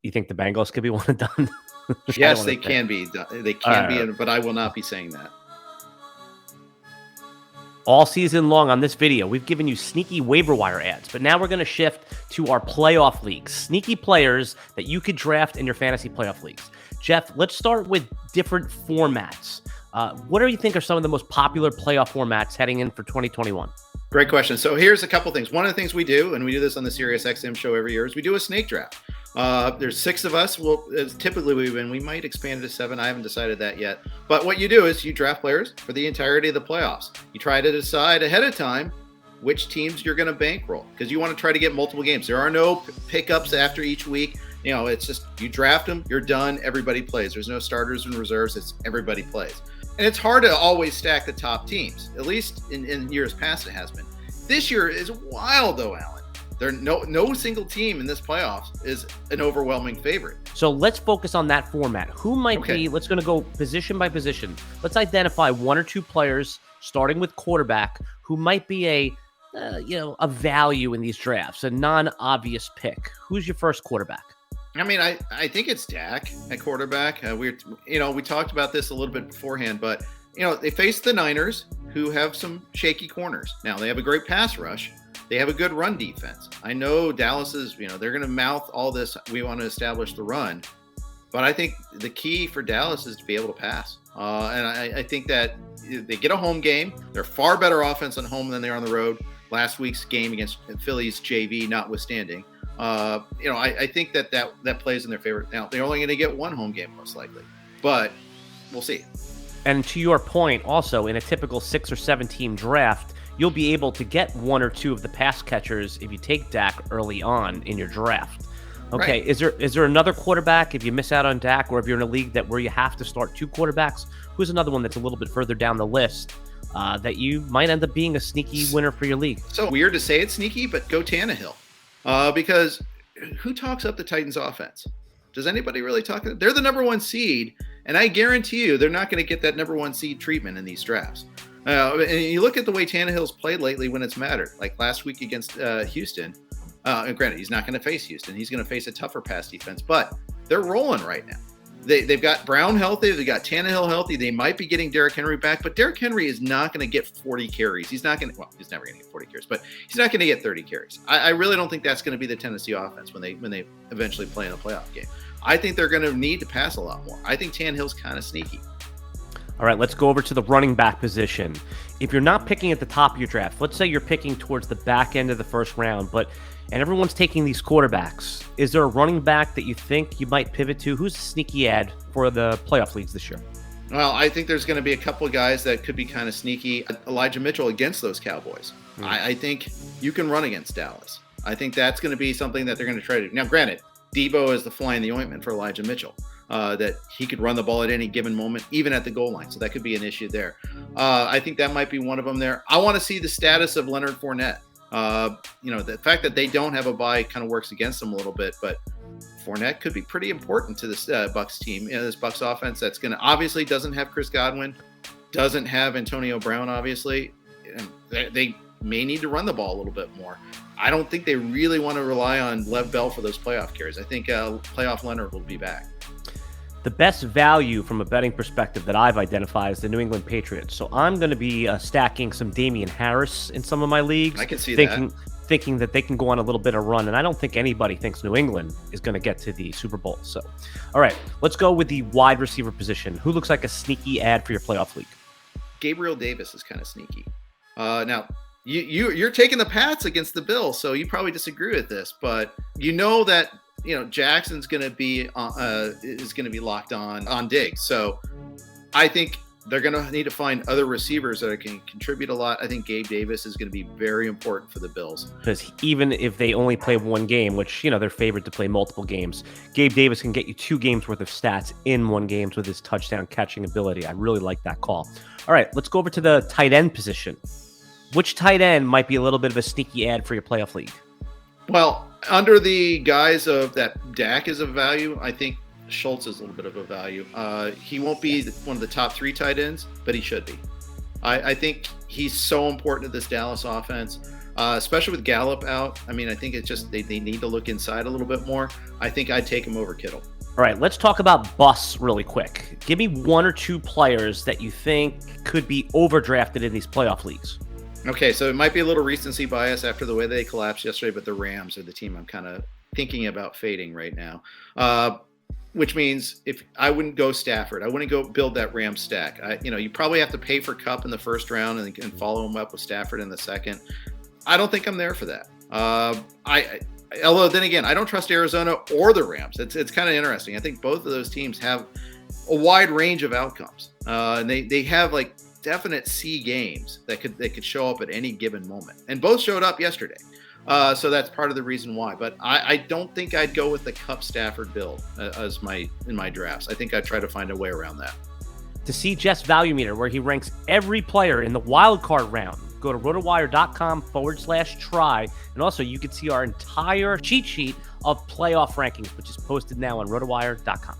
You think the Bengals could be one and done? Yes, they can be. They can be, but I will not be saying that. All season long on this video, we've given you sneaky waiver wire ads, but now we're going to shift to our playoff leagues. Sneaky players that you could draft in your fantasy playoff leagues. Jeff, let's start with different formats. What do you think are some of the most popular playoff formats heading in for 2021? Great question. So here's a couple things. One of the things we do, and we do this on the SiriusXM show every year, is we do a snake draft. There's 6 of us. Typically we might expand it to 7. I haven't decided that yet. But what you do is you draft players for the entirety of the playoffs. You try to decide ahead of time which teams you're going to bankroll, because you want to try to get multiple games. There are no pickups after each week. It's just you draft them, you're done, everybody plays. There's no starters and reserves. It's everybody plays. And it's hard to always stack the top teams. At least in years past it has been. This year is wild though, Alan. There no single team in this playoffs is an overwhelming favorite. So let's focus on that format. Who might be, let's going to go position by position. Let's identify 1 or 2 players, starting with quarterback, who might be a value in these drafts, a non-obvious pick. Who's your first quarterback? I mean, I think it's Dak at quarterback. We talked about this a little bit beforehand, but they face the Niners, who have some shaky corners. Now they have a great pass rush. They have a good run defense. I know Dallas is, they're going to mouth all this. We want to establish the run, but I think the key for Dallas is to be able to pass. And I think that they get a home game. They're far better offense on home than they are on the road. Last week's game against Philly's JV notwithstanding. I think that plays in their favor. Now they're only going to get 1 home game most likely, but we'll see. And to your point, also in a typical 6 or 7 team draft, you'll be able to get 1 or 2 of the pass catchers if you take Dak early on in your draft. Okay, right. Is there another quarterback if you miss out on Dak, or if you're in a league where you have to start 2 quarterbacks? Who's another one that's a little bit further down the list that you might end up being a sneaky winner for your league? So weird to say it's sneaky, but go Tannehill. Because who talks up the Titans offense? Does anybody really talk? They're the number 1 seed, and I guarantee you they're not going to get that number 1 seed treatment in these drafts. And you look at the way Tannehill's played lately when it's mattered, like last week against Houston. And granted, he's not going to face Houston. He's going to face a tougher pass defense, but they're rolling right now. They've got Brown healthy. They've got Tannehill healthy. They might be getting Derrick Henry back, but Derrick Henry is not going to get 40 carries. He's never going to get 40 carries, but he's not going to get 30 carries. I really don't think that's going to be the Tennessee offense when they eventually play in a playoff game. I think they're going to need to pass a lot more. I think Tannehill's kind of sneaky. All right, let's go over to the running back position. If you're not picking at the top of your draft, let's say you're picking towards the back end of the first round, and everyone's taking these quarterbacks, is there a running back that you think you might pivot to? Who's a sneaky ad for the playoff leagues this year? Well, I think there's going to be a couple of guys that could be kind of sneaky. Elijah Mitchell against those Cowboys. I think you can run against Dallas. I think that's going to be something that they're going to try to do. Now, granted, Debo is the fly in the ointment for Elijah Mitchell. That he could run the ball at any given moment, even at the goal line. So that could be an issue there. I think that might be one of them there. I want to see the status of Leonard Fournette. The fact that they don't have a bye kind of works against them a little bit, but Fournette could be pretty important to this Bucs team. This Bucs offense that's going to obviously doesn't have Chris Godwin, doesn't have Antonio Brown, obviously. And they may need to run the ball a little bit more. I don't think they really want to rely on Lev Bell for those playoff carries. I think playoff Leonard will be back. The best value from a betting perspective that I've identified is the New England Patriots. So I'm going to be stacking some Damien Harris in some of my leagues. I can see thinking that they can go on a little bit of run. And I don't think anybody thinks New England is going to get to the Super Bowl. So, all right, let's go with the wide receiver position. Who looks like a sneaky ad for your playoff league? Gabriel Davis is kind of sneaky. Now, you're taking the Pats against the Bills, so you probably disagree with this, but you know that Jackson's going to be locked on Diggs. So I think they're going to need to find other receivers that can contribute a lot. I think Gabe Davis is going to be very important for the Bills. Because even if they only play 1 game, which, they're favored to play multiple games, Gabe Davis can get you 2 games worth of stats in 1 game with his touchdown catching ability. I really like that call. All right, let's go over to the tight end position. Which tight end might be a little bit of a sneaky ad for your playoff league? Well, under the guise of that Dak is a value, I think Schultz is a little bit of a value. He won't be one of the top 3 tight ends, but he should be. I think he's so important to this Dallas offense. especially with Gallup out. I mean, I think it's just they need to look inside a little bit more. I think I'd take him over Kittle. All right, let's talk about busts really quick. Give me 1 or 2 players that you think could be overdrafted in these playoff leagues. Okay, so it might be a little recency bias after the way they collapsed yesterday, but the Rams are the team I'm kind of thinking about fading right now. Which means if I wouldn't go Stafford, I wouldn't go build that Rams stack. You probably have to pay for Kupp in the first round and follow him up with Stafford in the second. I don't think I'm there for that. Although then again, I don't trust Arizona or the Rams. It's kind of interesting. I think both of those teams have a wide range of outcomes, and they have like definite C games that could show up at any given moment, and both showed up yesterday. So that's part of the reason why. But I don't think I'd go with the Kupp Stafford build as in my drafts. I think I'd try to find a way around that. To see Jeff's value meter, where he ranks every player in the wild card round, go to rotowire.com/try. And also you can see our entire cheat sheet of playoff rankings, which is posted now on rotowire.com.